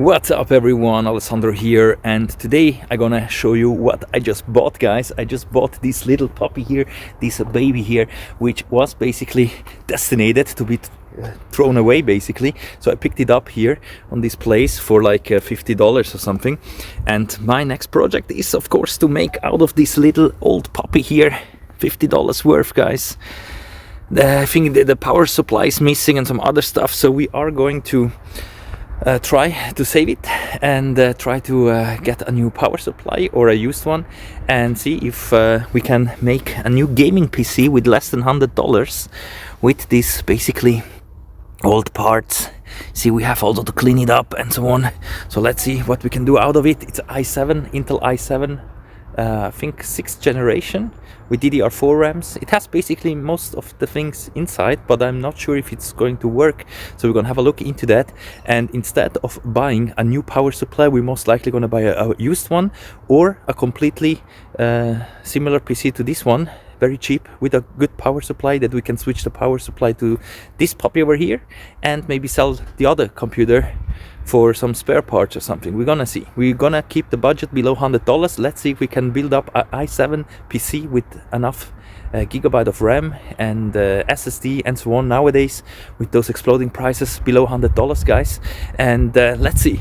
What's up everyone, Alessandro here, and today I'm gonna show you what I just bought, guys. I just bought this little puppy here, this baby here, which was basically destined to be thrown away basically. So I picked it up here on this place for like $50 or something, and my next project is of course to make out of this little old puppy here $50 worth, guys. I think the power supply is missing and some other stuff, so we are going to try to save it and try to get a new power supply or a used one and see if we can make a new gaming PC with less than $100 with this basically old parts. See, we have also to clean it up and so on, so let's see what we can do out of it. It's i7, Intel i7, I think 6th generation with DDR4 RAMs. It has basically most of the things inside, but I'm not sure if it's going to work, so we're gonna have a look into that. And instead of buying a new power supply, we're most likely gonna buy a used one or a completely similar PC to this one, very cheap, with a good power supply that we can switch the power supply to this puppy over here and maybe sell the other computer for some spare parts or something. We're gonna see. We're gonna keep the budget below $100. Let's see if we can build up an i7 PC with enough gigabyte of RAM and SSD and so on nowadays with those exploding prices below $100, guys. And let's see.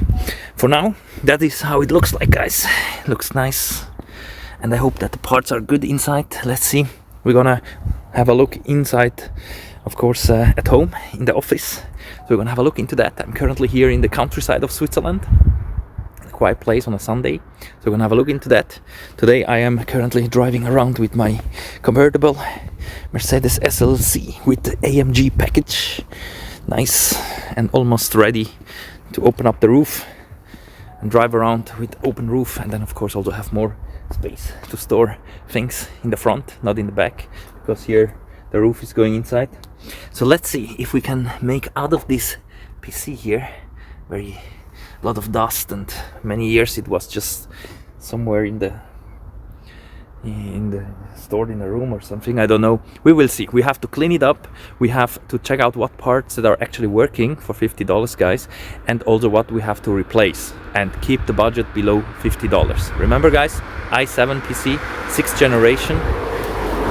For now, that is how it looks like, guys. It looks nice, and I hope that the parts are good inside. Let's see. We're gonna have a look inside, of course, at home in the office. So we're gonna have a look into that. I'm currently here in the countryside of Switzerland, a quiet place on a Sunday. So we're gonna have a look into that. Today I am currently driving around with my convertible Mercedes SLC with the AMG package. Nice, and almost ready to open up the roof and drive around with open roof, and then of course also have more space to store things in the front, not in the back, because here the roof is going inside. So let's see if we can make out of this PC here, very lot of dust, and many years it was just somewhere in the stored in a room or something, I don't know. We will see. We have to clean it up, we have to check out what parts that are actually working for $50, guys, and also what we have to replace, and keep the budget below $50. Remember, guys, i7 PC, 6th generation.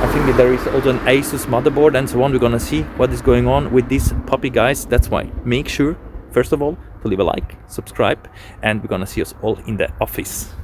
I think there is also an Asus motherboard and so on. We're gonna see what is going on with this puppy, guys. That's why make sure, first of all, to leave a like, subscribe, and we're gonna see us all in the office.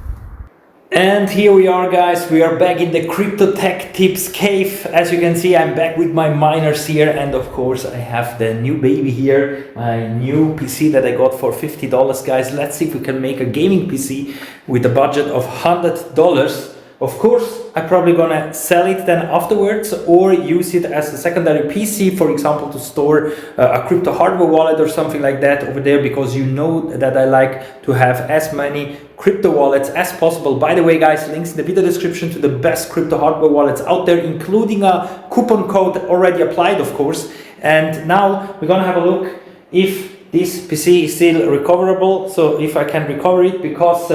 And here we are, guys. We are back in the Crypto Tech Tips cave. As you can see, I'm back with my miners here, and of course I have the new baby here, my new PC that I got for $50, guys. Let's see if we can make a gaming PC with a budget of $100. Of course, I'm probably gonna sell it then afterwards, or use it as a secondary PC, for example, to store a crypto hardware wallet or something like that over there, because you know that I like to have as many crypto wallets as possible. By the way, guys, links in the video description to the best crypto hardware wallets out there, including a coupon code already applied, of course. And now we're gonna have a look if this PC is still recoverable, so if I can recover it, because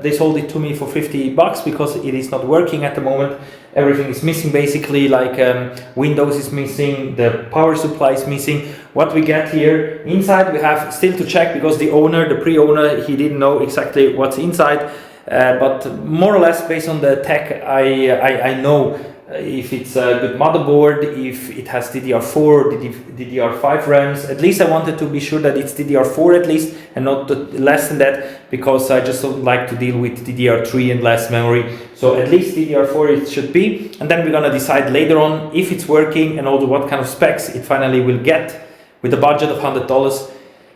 they sold it to me for $50 because it is not working at the moment. Everything is missing basically, like Windows is missing, the power supply is missing. What we get here inside, we have still to check, because the owner, the pre-owner, he didn't know exactly what's inside, but more or less based on the tech, I know if it's a good motherboard, if it has DDR4, DDR5 RAMs. At least I wanted to be sure that it's DDR4 at least, and not less than that, because I just don't like to deal with DDR3 and less memory. So at least DDR4 it should be, and then we're gonna decide later on if it's working and also what kind of specs it finally will get with a budget of $100.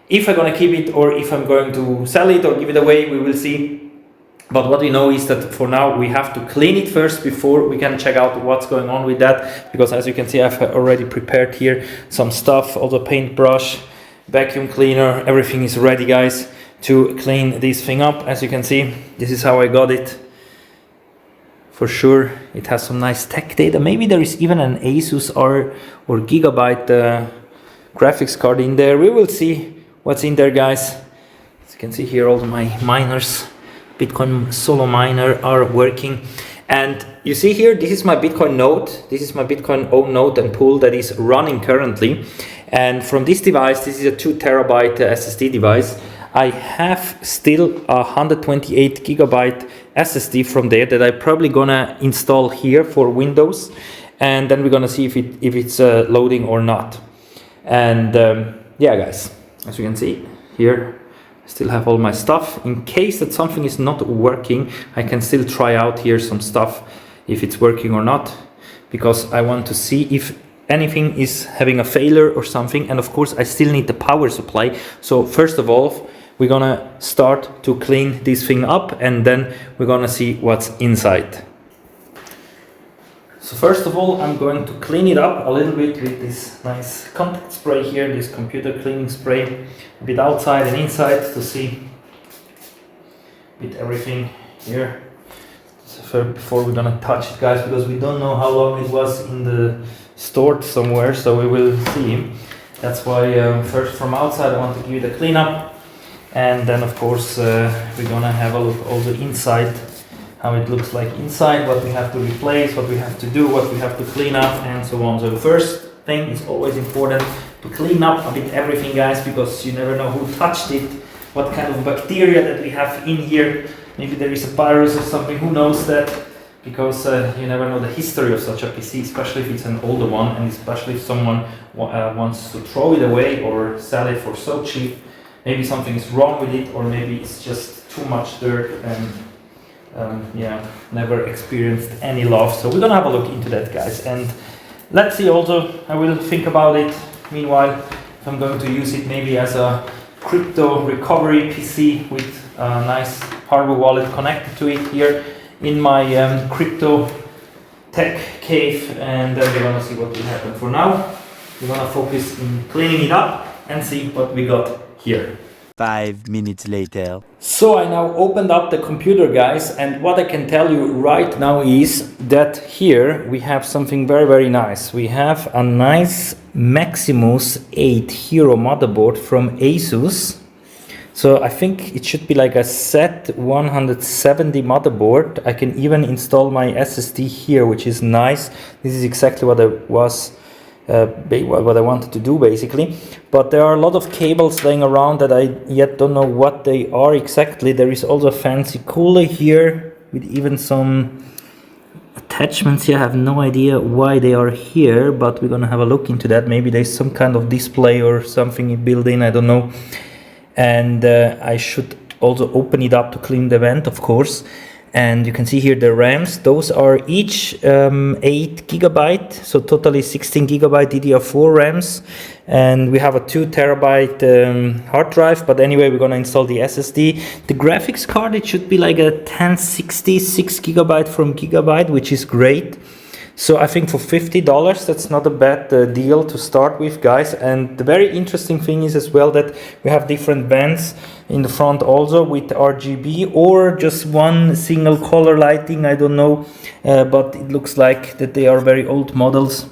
If I'm gonna keep it or if I'm going to sell it or give it away, we will see. But what we know is that for now we have to clean it first before we can check out what's going on with that, because as you can see, I've already prepared here some stuff, also paintbrush, vacuum cleaner, everything is ready, guys, to clean this thing up. As you can see, this is how I got it. For sure it has some nice tech data. Maybe there is even an Asus or Gigabyte graphics card in there. We will see what's in there, guys. As you can see here, all my miners, Bitcoin solo miner, are working. And you see here, this is my Bitcoin node. This is my Bitcoin own node and pool that is running currently. And from this device, this is a 2 terabyte SSD device. I have still a 128 gigabyte SSD from there that I'm probably gonna install here for Windows, and then we're gonna see if it's loading or not. And yeah, guys, as you can see here, I still have all my stuff. In case that something is not working, I can still try out here some stuff if it's working or not, because I want to see if anything is having a failure or something. And of course I still need the power supply. So first of all, we're gonna start to clean this thing up, and then we're gonna see what's inside. So first of all, I'm going to clean it up a little bit with this nice contact spray here, this computer cleaning spray, a bit outside and inside to see with everything here. So before we're gonna touch it, guys, because we don't know how long it was in the stored somewhere, so we will see. That's why first from outside I want to give it a clean up, and then of course we're gonna have a look also inside, how it looks like inside, what we have to replace, what we have to do, what we have to clean up, and so on. So the first thing is always important to clean up a bit everything, guys, because you never know who touched it, what kind of bacteria that we have in here. Maybe there is a virus or something, who knows that, because you never know the history of such a PC, especially if it's an older one, and especially if someone wants to throw it away or sell it for so cheap. Maybe something is wrong with it, or maybe it's just too much dirt and yeah, never experienced any love. So we're gonna have a look into that, guys, and let's see. Also, I will think about it meanwhile if I'm going to use it maybe as a crypto recovery PC with a nice hardware wallet connected to it here in my crypto tech cave, and then we're gonna see what will happen. For now, we're gonna focus in cleaning it up and see what we got here. 5 minutes later. So I now opened up the computer, guys, and what I can tell you right now is that here we have something very, very nice. We have a nice Maximus 8 Hero motherboard from Asus. So I think it should be like a Z170 motherboard. I can even install my SSD here, which is nice. This is exactly what what I wanted to do, basically. But there are a lot of cables laying around that I yet don't know what they are exactly. There is also a fancy cooler here with even some attachments here. I have no idea why they are here, but we're gonna have a look into that. Maybe there's some kind of display or something built in, I don't know. And I should also open it up to clean the vent, of course. And you can see here the RAMs. Those are each 8 gigabyte, so totally 16 gigabyte DDR4 RAMs. And we have a 2 terabyte hard drive, but anyway, we're gonna install the SSD. The graphics card, it should be like a 1060 6 gigabyte from Gigabyte, which is great. So I think for $50, that's not a bad deal to start with, guys. And the very interesting thing is as well that we have different bands in the front also with RGB, or just one single color lighting, I don't know. But it looks like that they are very old models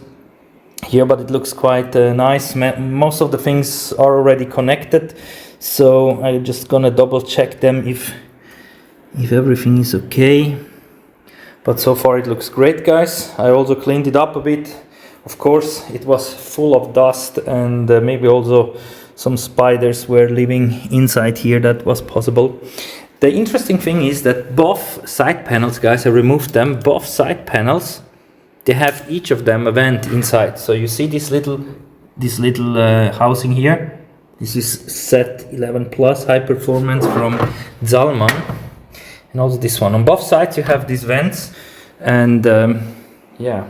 here, but it looks quite nice. Most of the things are already connected. So I'm just gonna double check them if everything is okay. But so far it looks great, guys. I also cleaned it up a bit. Of course, it was full of dust, and maybe also some spiders were living inside here. That was possible. The interesting thing is that both side panels, guys, I removed them. Both side panels, they have each of them a vent inside. So you see this little housing here. This is Z11 Plus high performance from Zalman. And also this one. On both sides you have these vents, and yeah,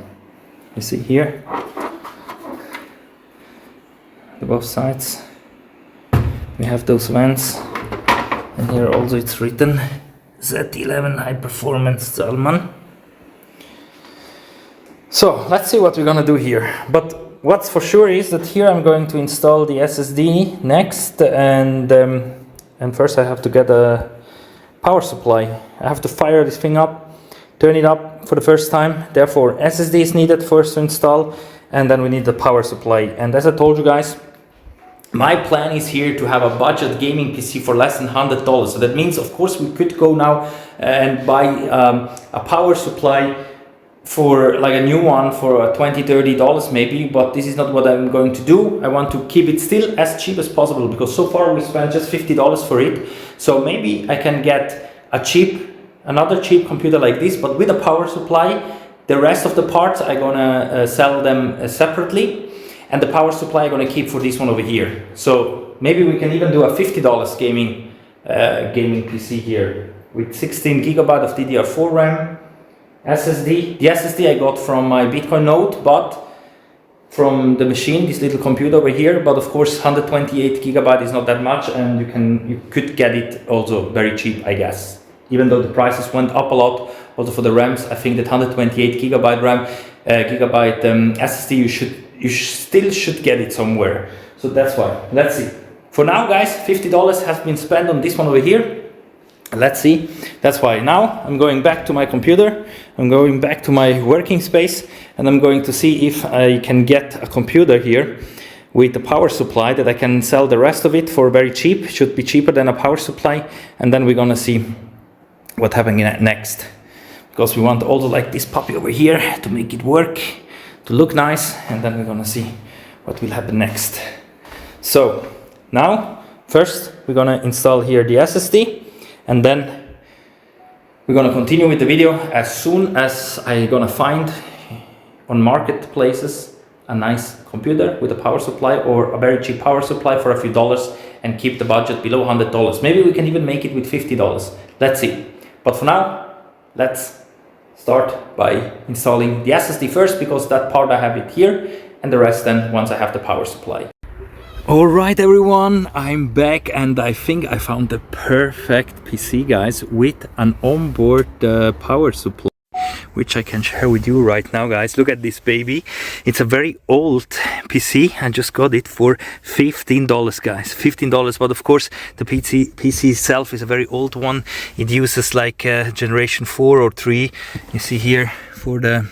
you see here, on both sides we have those vents, and here also it's written Z11 high performance Zalman. So let's see what we're gonna do here. But what's for sure is that here I'm going to install the SSD next, and first I have to get a power supply. I have to fire this thing up, turn it up for the first time. Therefore, SSD is needed first to install, and then we need the power supply. And as I told you guys, my plan is here to have a budget gaming PC for less than $100. So that means, of course, we could go now and buy a power supply for like a new one for $20-30 maybe, but this is not what I'm going to do. I want to keep it still as cheap as possible, because so far we spent just $50 for it. So maybe I can get another cheap computer like this, but with a power supply. The rest of the parts I'm gonna sell them separately, and the power supply I'm gonna keep for this one over here. So maybe we can even do a $50 gaming PC here with 16 gigabyte of DDR4 RAM, SSD. The SSD I got from my Bitcoin node, but from the machine, this little computer over here. But of course, 128 gigabyte is not that much, and you could get it also very cheap, I guess. Even though the prices went up a lot, also for the RAMs, I think that 128 gigabyte RAM, SSD, you still should get it somewhere. So that's why. Let's see. For now, guys, $50 has been spent on this one over here. Let's see. That's why now I'm going back to my computer. I'm going back to my working space, and I'm going to see if I can get a computer here with a power supply that I can sell the rest of it for very cheap. Should be cheaper than a power supply, and then we're gonna see what happening next, because we want also like this puppy over here to make it work, to look nice, and then we're gonna see what will happen next. So now first we're gonna install here the SSD, and then we're gonna continue with the video as soon as I'm gonna find on marketplaces a nice computer with a power supply, or a very cheap power supply for a few dollars, and keep the budget below $100. Maybe we can even make it with $50. Let's see. But for now, let's start by installing the SSD first, because that part I have it here, and the rest then once I have the power supply. Alright everyone, I'm back, and I think I found the perfect PC, guys, with an onboard power supply, which I can share with you right now, guys. Look at this baby. It's a very old PC. I just got it for $15, guys. $15, but of course the PC itself is a very old one. It uses like generation 4 or 3. You see here for the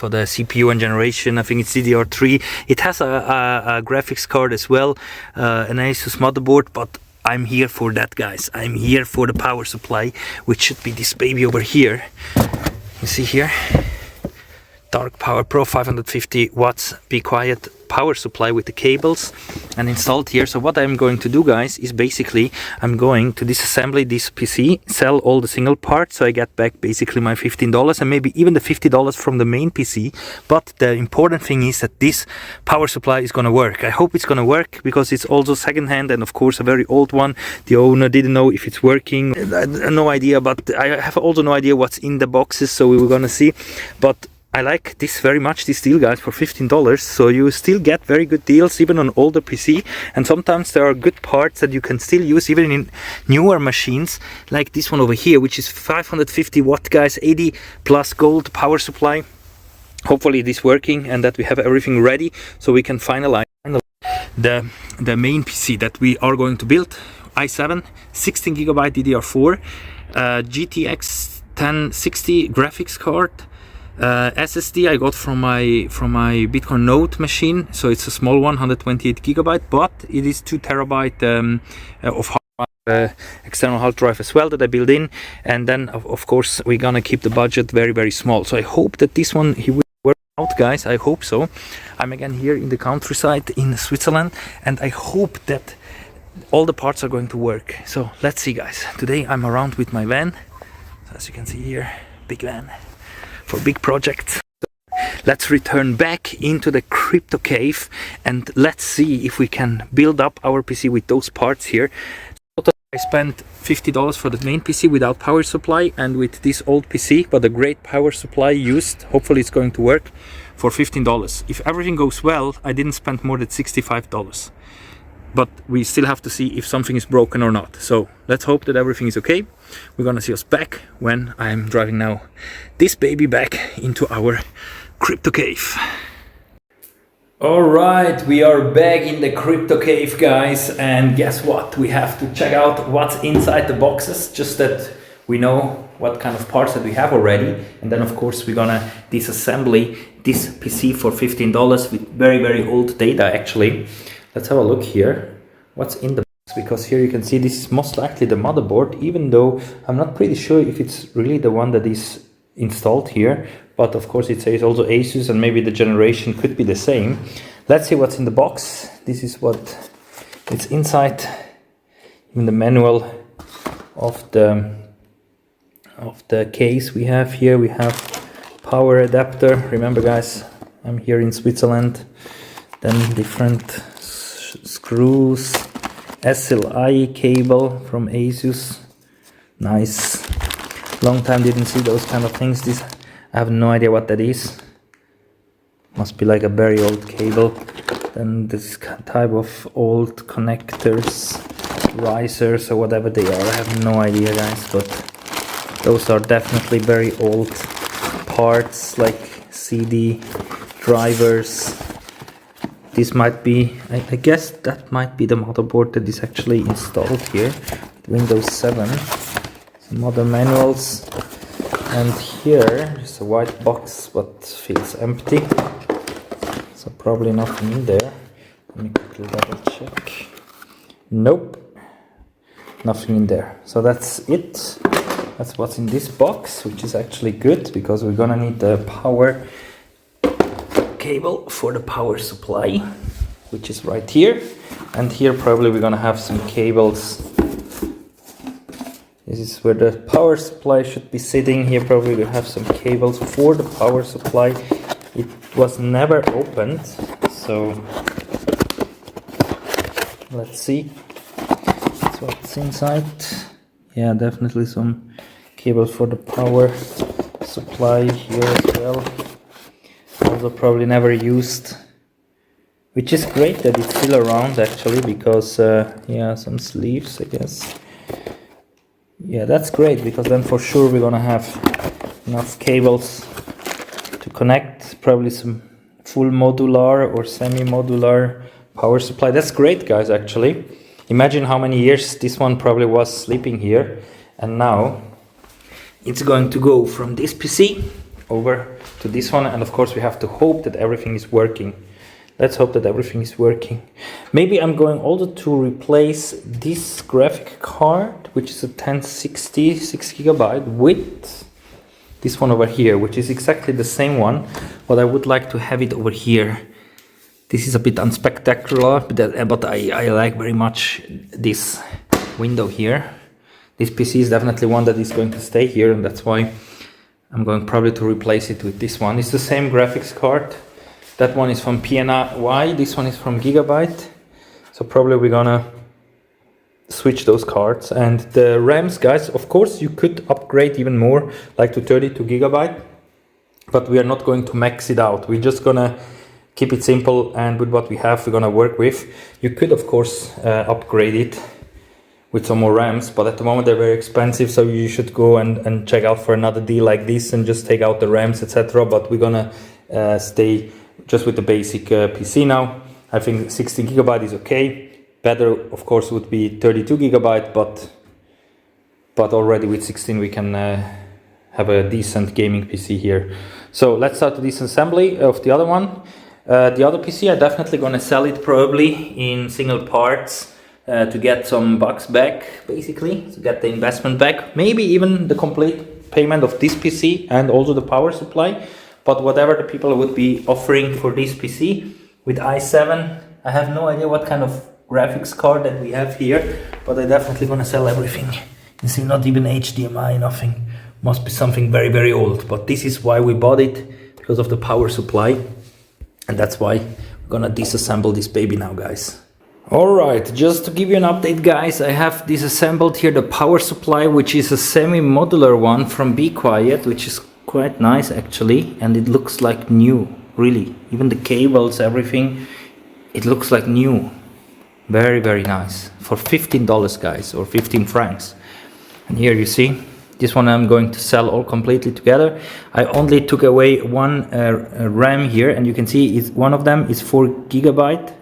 CPU and generation, I think it's DDR3. It has a graphics card as well, an Asus motherboard, but I'm here for that, guys. I'm here for the power supply, which should be this baby over here. You see here, Dark Power Pro 550 watts, be quiet power supply with the cables, and installed here. So what I'm going to do, guys, is basically I'm going to disassembly this PC, sell all the single parts, so I get back basically my $15 and maybe even the $50 from the main PC. But the important thing is that this power supply is gonna work. I hope it's gonna work, because it's also secondhand, and of course a very old one. The owner didn't know if it's working. No idea, but I have also no idea what's in the boxes, so we were gonna see. But I like this very much, this deal, guys, for $15. So you still get very good deals even on older PC, and sometimes there are good parts that you can still use even in newer machines, like this one over here, which is 550 watt, guys, 80 plus gold power supply. Hopefully it is working, and that we have everything ready so we can finalize the main PC that we are going to build. i7 16 gigabyte DDR4, GTX 1060 graphics card. SSD I got from my Bitcoin node machine, so it's a small one, 128 gigabyte, but it is 2 terabyte of external hard drive as well that I built in. And then of course we're gonna keep the budget very small. So I hope that this one he will work out, guys. I hope so. I'm again here in the countryside in Switzerland, and I hope that all the parts are going to work. So let's see, guys. Today I'm around with my van, so as you can see here, big van for big projects. Let's return back into the crypto cave, and let's see if we can build up our PC with those parts here. I spent $50 for the main PC without power supply, and with this old PC but a great power supply used, hopefully it's going to work, for $15. If everything goes well, I didn't spend more than $65. But we still have to see if something is broken or not. So let's hope that everything is okay. We're gonna see us back when I'm driving now this baby back into our crypto cave. All right, we are back in the crypto cave, guys, and guess what? We have to check out what's inside the boxes, just that we know what kind of parts that we have already. And then of course we're gonna disassembly this PC for $15 with very old data actually. Let's have a look here what's in the box, because here you can see this is most likely the motherboard, even though I'm not pretty sure if it's really the one that is installed here, but of course it says also Asus, and maybe the generation could be the same. Let's see what's in the box. This is what it's inside. In the manual of the case we have here, we have power adapter. Remember guys, I'm here in Switzerland. Then different screws, SLI cable from Asus. Nice. Long time didn't see those kind of things. This, I have no idea what that is. Must be like a very old cable. Then this type of old connectors, risers or whatever they are. I have no idea guys, but those are definitely very old parts, like CD drivers. This might be, I guess that might be the motherboard that is actually installed here. Windows 7. Some other manuals. And here is a white box but feels empty. So probably nothing in there. Let me quickly double check. Nope. Nothing in there. So that's it. That's what's in this box, which is actually good because we're gonna need the power cable for the power supply, which is right here. And here probably we're gonna have some cables. This is where the power supply should be sitting. Here probably we have some cables for the power supply. It was never opened, so let's see. That's what's inside. Yeah, definitely some cables for the power supply here as well. Also probably never used, which is great that it's still around actually, because yeah, some sleeves I guess. Yeah, that's great, because then for sure we're gonna have enough cables to connect probably some full modular or semi-modular power supply. That's great guys actually. Imagine how many years this one probably was sleeping here, and now it's going to go from this PC over to this one, and of course we have to hope that everything is working. Let's hope that everything is working. Maybe I'm going also to replace this graphic card, which is a 1060 6GB, with this one over here, which is exactly the same one, but I would like to have it over here. This is a bit unspectacular, but I like very much this window here. This PC is definitely one that is going to stay here, and that's why I'm going probably to replace it with this one. It's the same graphics card. That one is from PNY, this one is from Gigabyte. So probably we're gonna switch those cards. And the RAMs, guys, of course you could upgrade even more, like to 32 GB, but we are not going to max it out. We're just gonna keep it simple, and with what we have we're gonna work with. You could of course upgrade it with some more RAMs, but at the moment they're very expensive, so you should go and check out for another deal like this and just take out the RAMs, etc. But we're gonna stay just with the basic PC now. I think 16 GB is okay. Better of course would be 32 GB, but already with 16 we can have a decent gaming PC here. So let's start the disassembly of the other one. The other PC, I'm definitely gonna sell it probably in single parts to get some bucks back, basically, to get the investment back. Maybe even the complete payment of this PC and also the power supply. But whatever the people would be offering for this PC with i7, I have no idea what kind of graphics card that we have here, but I'm definitely gonna sell everything. You see, not even HDMI, nothing. Must be something very, very old. But this is why we bought it, because of the power supply. And that's why we're gonna disassemble this baby now, guys. Alright, just to give you an update, guys, I have disassembled here the power supply, which is a semi-modular one from Be Quiet, which is quite nice actually, and it looks like new, really. Even the cables, everything, it looks like new. Very, very nice. For $15, guys, or 15 francs. And here you see, this one I'm going to sell all completely together. I only took away one RAM here, and you can see one of them is 4 GB,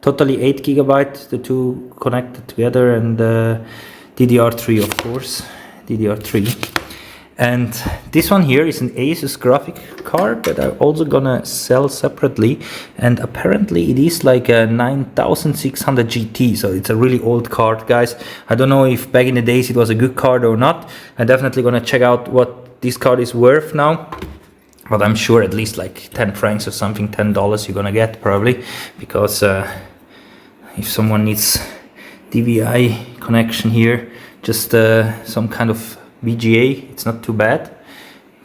totally 8 GB, the two connected together, and DDR3 of course, DDR3. And this one here is an Asus graphic card that I'm also gonna sell separately, and apparently it is like a 9600 GT, so it's a really old card, guys. I don't know if back in the days it was a good card or not. I'm definitely gonna check out what this card is worth now, but I'm sure at least like 10 francs or something, $10 you're gonna get probably, because if someone needs DVI connection here, just some kind of VGA, it's not too bad.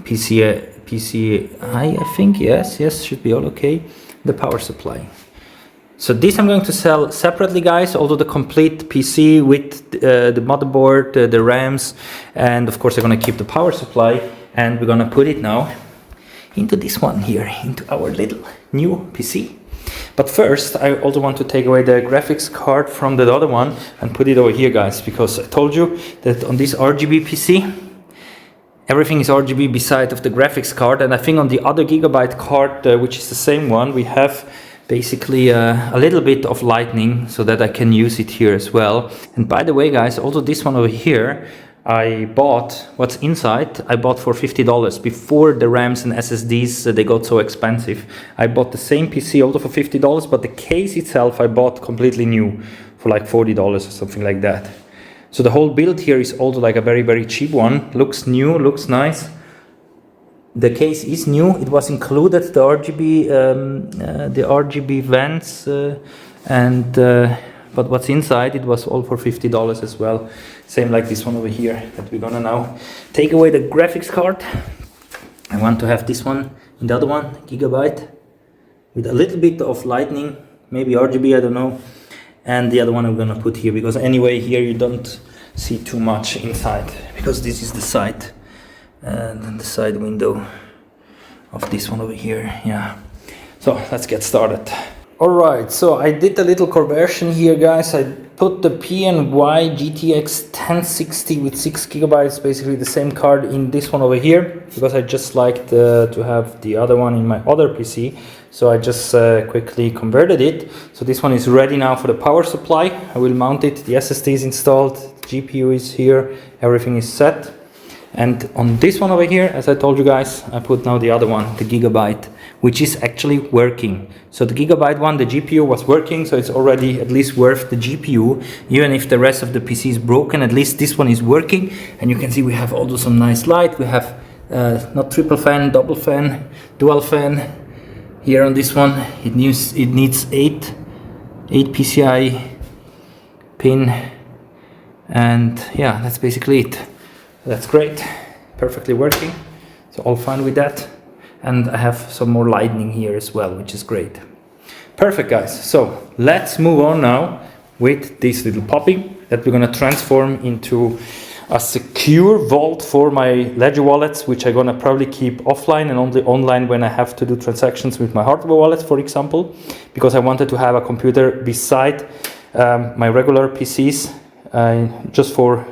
PCI, I think, yes, should be all okay. The power supply. So this I'm going to sell separately, guys, although the complete PC with the motherboard, the RAMs, and of course I'm gonna keep the power supply, and we're gonna put it now into this one here, into our little new PC. But first, I also want to take away the graphics card from the other one and put it over here, guys, because I told you that on this RGB PC, everything is RGB beside of the graphics card, and I think on the other Gigabyte card, which is the same one, we have basically a little bit of lightning so that I can use it here as well. And by the way, guys, also this one over here, I bought what's inside. I bought for $50 before the RAMs and SSDs they got so expensive. I bought the same PC also for $50, but the case itself I bought completely new for like $40 or something like that. So the whole build here is also like a very, very cheap one. Looks new, looks nice. The case is new. It was included the RGB vents but what's inside, it was all for $50 as well. Same like this one over here that we're gonna now take away the graphics card. I want to have this one in the other one, Gigabyte, with a little bit of lightning, maybe RGB, I don't know. And the other one I'm gonna put here, because anyway here you don't see too much inside, because this is the side and the side window of this one over here. Yeah, so let's get started. Alright, so I did a little conversion here, guys. I put the PNY GTX 1060 with 6 gigabytes, basically the same card, in this one over here, because I just liked to have the other one in my other PC. So I just quickly converted it. So this one is ready now for the power supply. I will mount it, the SSD is installed, the GPU is here, everything is set. And on this one over here, as I told you guys, I put now the other one, the Gigabyte, which is actually working. So the Gigabyte one, the GPU was working, so it's already at least worth the GPU. Even if the rest of the PC is broken, at least this one is working. And you can see we have also some nice light. We have not triple fan, double fan, dual fan. Here on this one, it needs 8 PCI pin. And yeah, that's basically it. That's great, perfectly working, so all fine with that. And I have some more lightning here as well, which is great. Perfect, guys. So let's move on now with this little puppy that we're gonna transform into a secure vault for my Ledger wallets, which I'm gonna probably keep offline and only online when I have to do transactions with my hardware wallet, for example, because I wanted to have a computer beside my regular PCs just for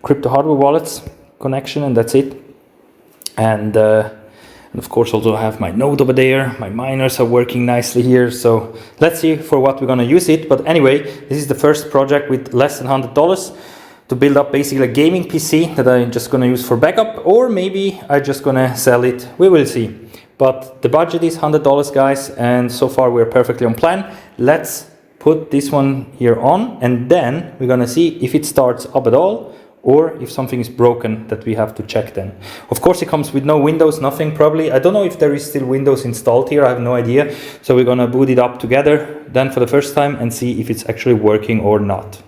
crypto hardware wallets connection, and that's it. And of course also I have my node over there. My miners are working nicely here, so let's see for what we're gonna use it. But anyway, this is the first project with less than $100 to build up basically a gaming PC that I'm just gonna use for backup, or maybe I'm just gonna sell it. We will see. But the budget is $100, guys, and so far we're perfectly on plan. Let's put this one here on, and then we're gonna see if it starts up at all, or if something is broken that we have to check then. Of course it comes with no Windows, nothing probably. I don't know if there is still Windows installed here, I have no idea. So we're gonna boot it up together then for the first time and see if it's actually working or not.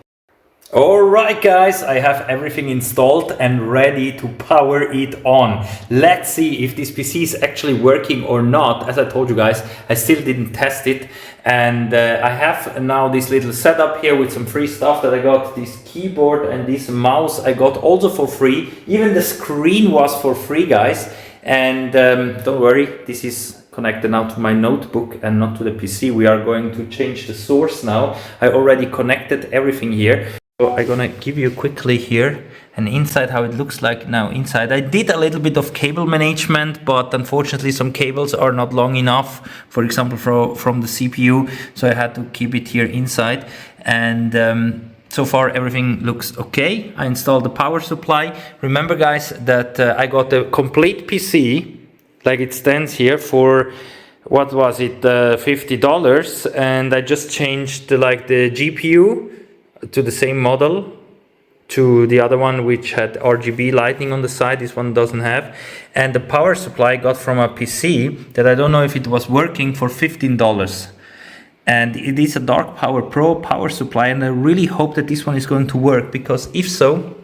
Alright guys, I have everything installed and ready to power it on. Let's see if this PC is actually working or not. As I told you guys, I still didn't test it, and I have now this little setup here with some free stuff that I got. This keyboard and this mouse I got also for free. Even the screen was for free, guys. And don't worry, this is connected now to my notebook and not to the PC. We are going to change the source now. I already connected everything here. So I'm gonna give you quickly here and inside how it looks like now. Inside I did a little bit of cable management, but unfortunately some cables are not long enough, for example from the CPU, so I had to keep it here inside. And So far everything looks okay. I installed the power supply. Remember guys that I got a complete PC like it stands here for, what was it, $50, and I just changed the GPU to the same model to the other one which had RGB lighting on the side. This one doesn't have. And the power supply I got from a PC that I don't know if it was working, for $15. And it is a Dark Power Pro power supply, and I really hope that this one is going to work, because if so,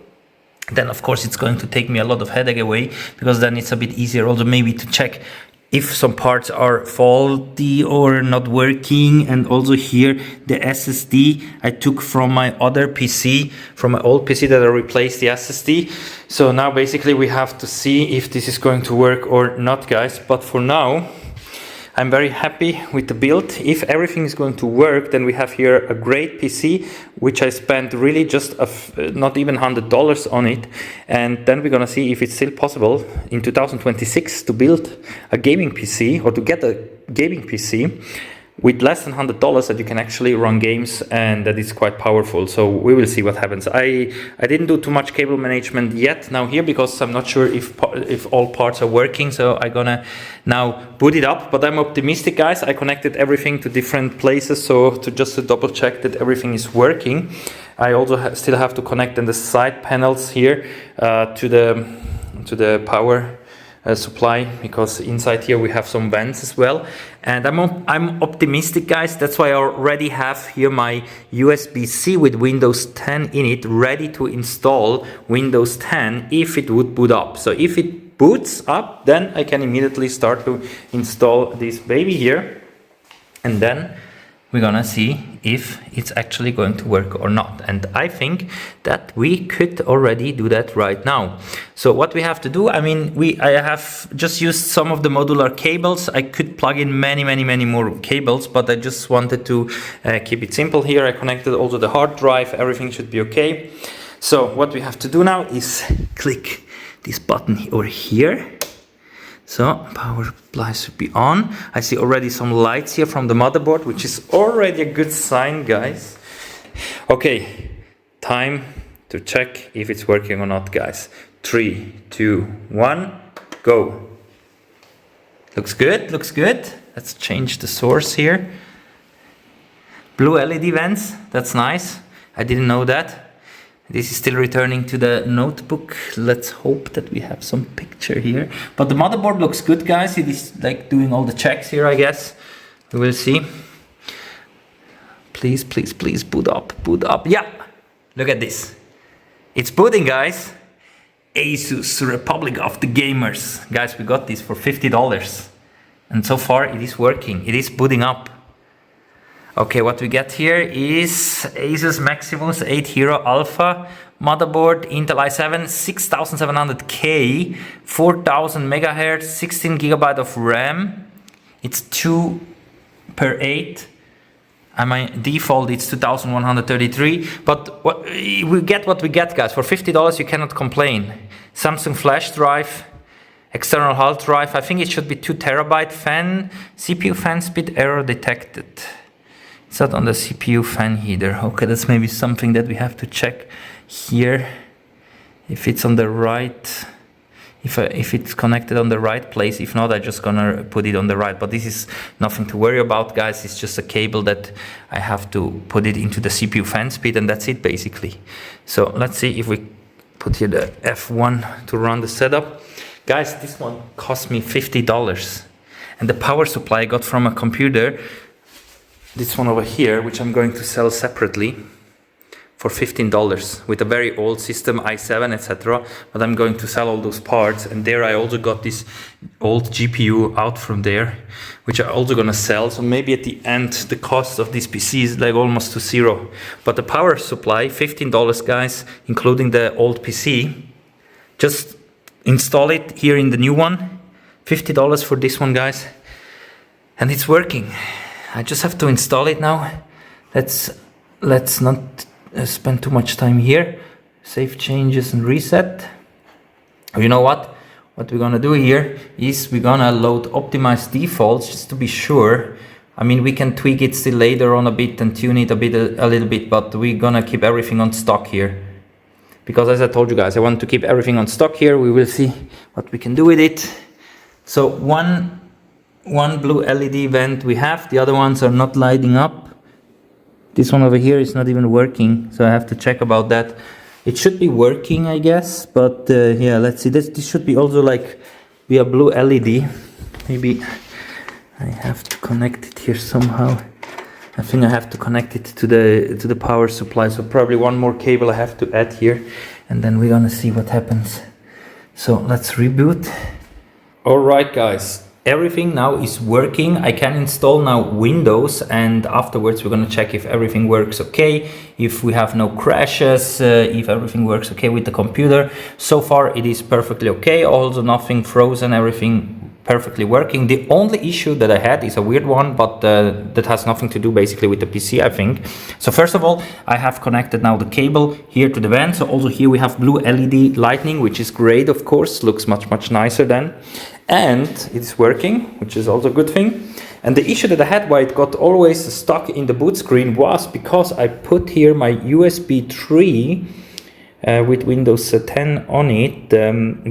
then of course it's going to take me a lot of headache away, because then it's a bit easier also maybe to check if some parts are faulty or not working. And also here the SSD I took from my other PC, from my old PC that I replaced the SSD. So now basically we have to see if this is going to work or not, guys. But for now I'm very happy with the build. If everything is going to work, then we have here a great PC, which I spent really just not even $100 on it. And then we're gonna see if it's still possible in 2026 to build a gaming PC, or to get a gaming PC with less than $100 that you can actually run games, and that is quite powerful. So we will see what happens. I didn't do too much cable management yet now here, because I'm not sure if all parts are working. So I'm gonna now boot it up, but I'm optimistic, guys. I connected everything to different places, so to double check that everything is working. I also still have to connect in the side panels here to the power supply, because inside here we have some vents as well. And I'm optimistic, guys. That's why I already have here my USB-C with Windows 10 in it, ready to install Windows 10 if it would boot up. So if it boots up, then I can immediately start to install this baby here, and then we're gonna see if it's actually going to work or not. And I think that we could already do that right now. So what we have to do, I have just used some of the modular cables. I could plug in many more cables, but I just wanted to keep it simple here. I connected also the hard drive. Everything should be okay. So what we have to do now is click this button over here. So power supply should be on. I see already some lights here from the motherboard, which is already a good sign, guys. Okay, time to check if it's working or not, guys. 3, 2, 1, go. Looks good, looks good. Let's change the source here. Blue LED vents, that's nice. I didn't know that. This is still returning to the notebook. Let's hope that we have some picture here. But the motherboard looks good, guys. It is like doing all the checks here, I guess. We will see. Please, please, please, boot up, boot up. Yeah, look at this. It's booting, guys. Asus Republic of the Gamers. Guys, we got this for $50. And so far it is working. It is booting up. Okay, what we get here is Asus Maximus 8 Hero Alpha motherboard, Intel i7 6700K, 4000 megahertz, 16 gigabyte of RAM. It's 2/8. My default it's 2133, but we get what we get, guys. For $50 you cannot complain. Samsung flash drive, external hard drive. I think it should be 2 terabyte fan. CPU fan speed error detected. It's not on the CPU fan heater. Okay, that's maybe something that we have to check here. If it's on the right, if it's connected on the right place. If not, I'm just gonna put it on the right. But this is nothing to worry about, guys. It's just a cable that I have to put it into the CPU fan speed, and that's it basically. So let's see if we put here the F1 to run the setup. Guys, this one cost me $50. And the power supply I got from a computer, this one over here, which I'm going to sell separately for $15 with a very old system, i7, etc. But I'm going to sell all those parts, and there I also got this old GPU out from there, which I'm also gonna sell. So maybe at the end the cost of this PC is like almost to zero. But the power supply, $15, guys, including the old PC. Just install it here in the new one. $50 for this one, guys, and it's working. I just have to install it now. Let's not spend too much time here. Save changes and reset. You know what? What we're gonna do here is we're gonna load optimized defaults just to be sure I mean, we can tweak it still later on a bit and tune it a little bit, but we're gonna keep everything on stock here. Because as I told you guys, I want to keep everything on stock here. We will see what we can do with it. So one blue LED vent we have, the other ones are not lighting up. This one over here is not even working, so I have to check about that. It should be working, I guess, but yeah, let's see. This should be also like be a blue LED. Maybe I have to connect it here somehow. I think I have to connect it to the power supply, so probably one more cable I have to add here, and then we're gonna see what happens. So let's reboot. All right, guys, everything now is working. I can install now Windows, and afterwards we're gonna check if everything works okay, if we have no crashes, if everything works okay with the computer. So far it is perfectly okay, also nothing frozen, everything perfectly working. The only issue that I had is a weird one, but that has nothing to do basically with the PC, I think. So first of all, I have connected now the cable here to the vent. So also here we have blue LED lighting, which is great, of course, looks much nicer then. And it's working, which is also a good thing. And the issue that I had why it got always stuck in the boot screen was because I put here my USB 3 with Windows 10 on it,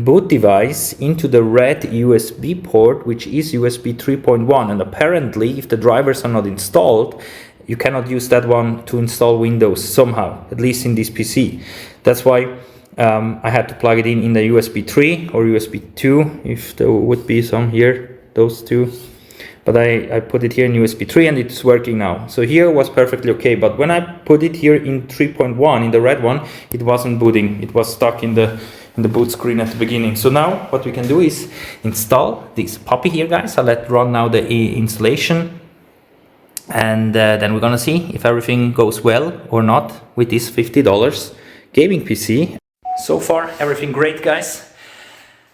boot device into the red USB port, which is USB 3.1, and apparently if the drivers are not installed, you cannot use that one to install Windows somehow, at least in this PC. That's why I had to plug it in the USB 3 or USB 2, if there would be some here, those two. But I put it here in USB 3 and it's working now. So here was perfectly okay, but when I put it here in 3.1, in the red one, it wasn't booting. It was stuck in the boot screen at the beginning. So now what we can do is install this puppy here, guys. I'll let run now the installation. And then we're gonna see if everything goes well or not with this $50 gaming PC. So far, everything great, guys.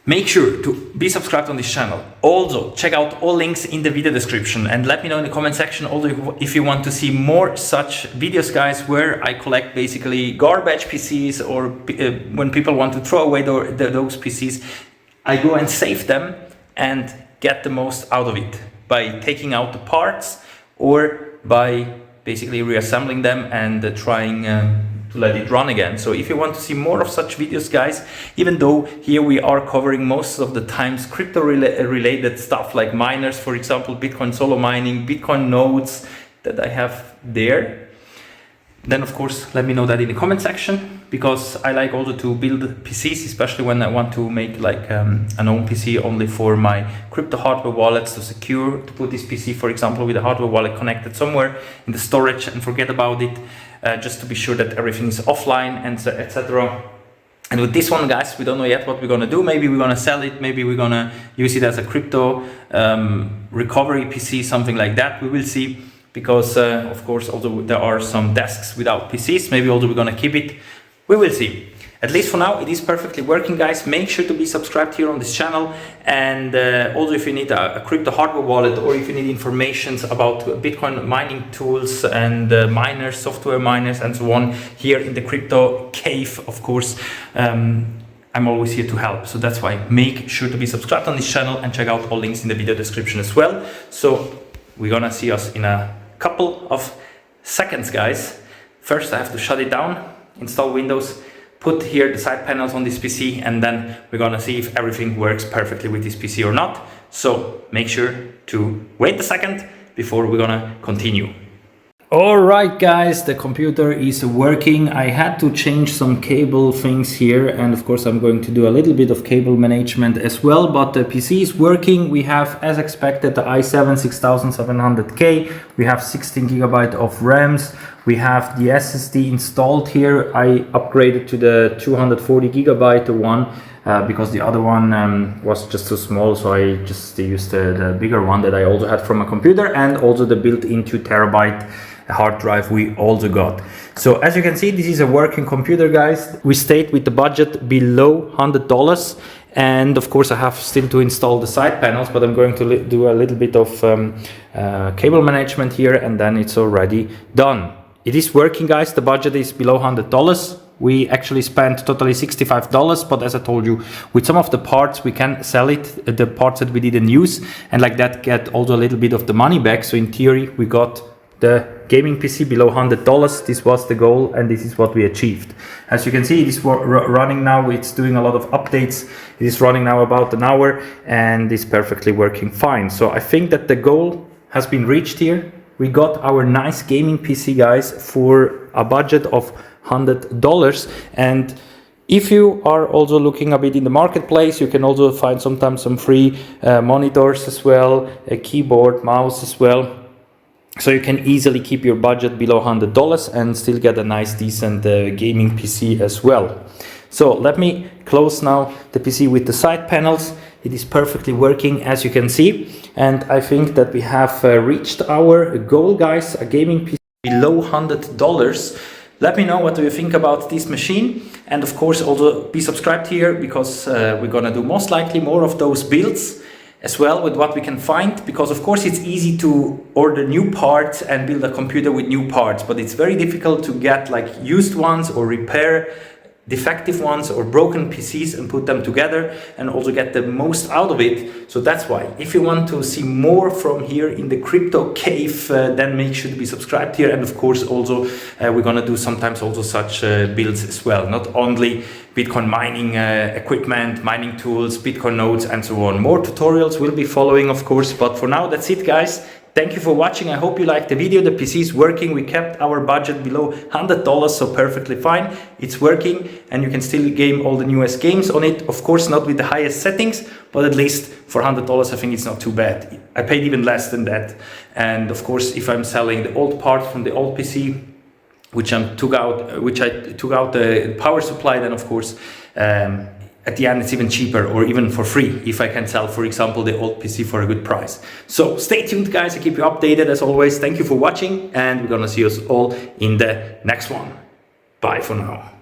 Make sure to be subscribed on this channel. Also, check out all links in the video description and let me know in the comment section also if you want to see more such videos, guys, where I collect basically garbage PCs, or when people want to throw away those PCs, I go and save them and get the most out of it by taking out the parts or by basically reassembling them and trying to let it run again. So if you want to see more of such videos, guys, even though here we are covering most of the times crypto related stuff like miners, for example, Bitcoin solo mining, Bitcoin nodes that I have there, then of course let me know that in the comment section, because I like also to build PCs, especially when I want to make like an own PC only for my crypto hardware wallets, to secure, to put this PC, for example, with a hardware wallet connected somewhere in the storage and forget about it, just to be sure that everything is offline and etc. And with this one, guys, we don't know yet what we're gonna do. Maybe we're gonna sell it, maybe we're gonna use it as a crypto recovery PC, something like that. We will see, because of course also there are some desks without PCs. Maybe also we're gonna keep it. We will see. At least for now, it is perfectly working, guys. Make sure to be subscribed here on this channel. And also if you need a crypto hardware wallet, or if you need information about Bitcoin mining tools and miners, software miners and so on, here in the crypto cave, of course, I'm always here to help. So that's why make sure to be subscribed on this channel and check out all links in the video description as well. So we're gonna see us in a couple of seconds, guys. First, I have to shut it down, install Windows, put here the side panels on this PC, and then we're gonna see if everything works perfectly with this PC or not. So make sure to wait a second before we're gonna continue. Alright, guys, the computer is working. I had to change some cable things here, and of course I'm going to do a little bit of cable management as well, but the PC is working. We have, as expected, the i7 6700K. We have 16 GB of RAMs. We have the SSD installed here. I upgraded to the 240 GB one because the other one was just too small, so I just used the bigger one that I also had from a computer, and also the built-in 2 TB hard drive we also got. So as you can see, this is a working computer, guys. We stayed with the budget below $100, and of course I have still to install the side panels, but I'm going to do a little bit of cable management here, and then it's already done. It is working, guys. The budget is below $100. we actually spent totally $65, but as I told you, with some of the parts we can sell it, the parts that we didn't use, and like that get also a little bit of the money back. So in theory we got the gaming PC below $100. This was the goal, and this is what we achieved. As you can see, it is running now. It's doing a lot of updates. It is running now about an hour, and it's perfectly working fine. So I think that the goal has been reached here. We got our nice gaming PC, guys, for a budget of $100. And if you are also looking a bit in the marketplace, you can also find sometimes some free monitors as well, a keyboard, mouse as well. So you can easily keep your budget below $100 and still get a nice, decent gaming PC as well. So let me close now the PC with the side panels. It is perfectly working, as you can see. And I think that we have reached our goal, guys, a gaming PC below $100. Let me know what do you think about this machine. And of course, also be subscribed here, because we're gonna do most likely more of those builds as well with what we can find, because of course it's easy to order new parts and build a computer with new parts, but it's very difficult to get like used ones or repair defective ones or broken PCs and put them together and also get the most out of it. So that's why, if you want to see more from here in the crypto cave, then make sure to be subscribed here. And of course also we're gonna do sometimes also such builds as well, not only Bitcoin mining equipment, mining tools, Bitcoin nodes and so on. More tutorials will be following, of course, but for now that's it, guys. Thank you for watching. I hope you liked the video. The PC is working. We kept our budget below $100, so perfectly fine. It's working, and you can still game all the newest games on it. Of course, not with the highest settings, but at least for $100, I think it's not too bad. I paid even less than that. And of course, if I'm selling the old parts from the old PC, which I took out the power supply, then of course, at the end it's even cheaper, or even for free, if I can sell, for example, the old PC for a good price. So stay tuned, guys. I keep you updated as always. Thank you for watching, and we're gonna see us all in the next one. Bye for now.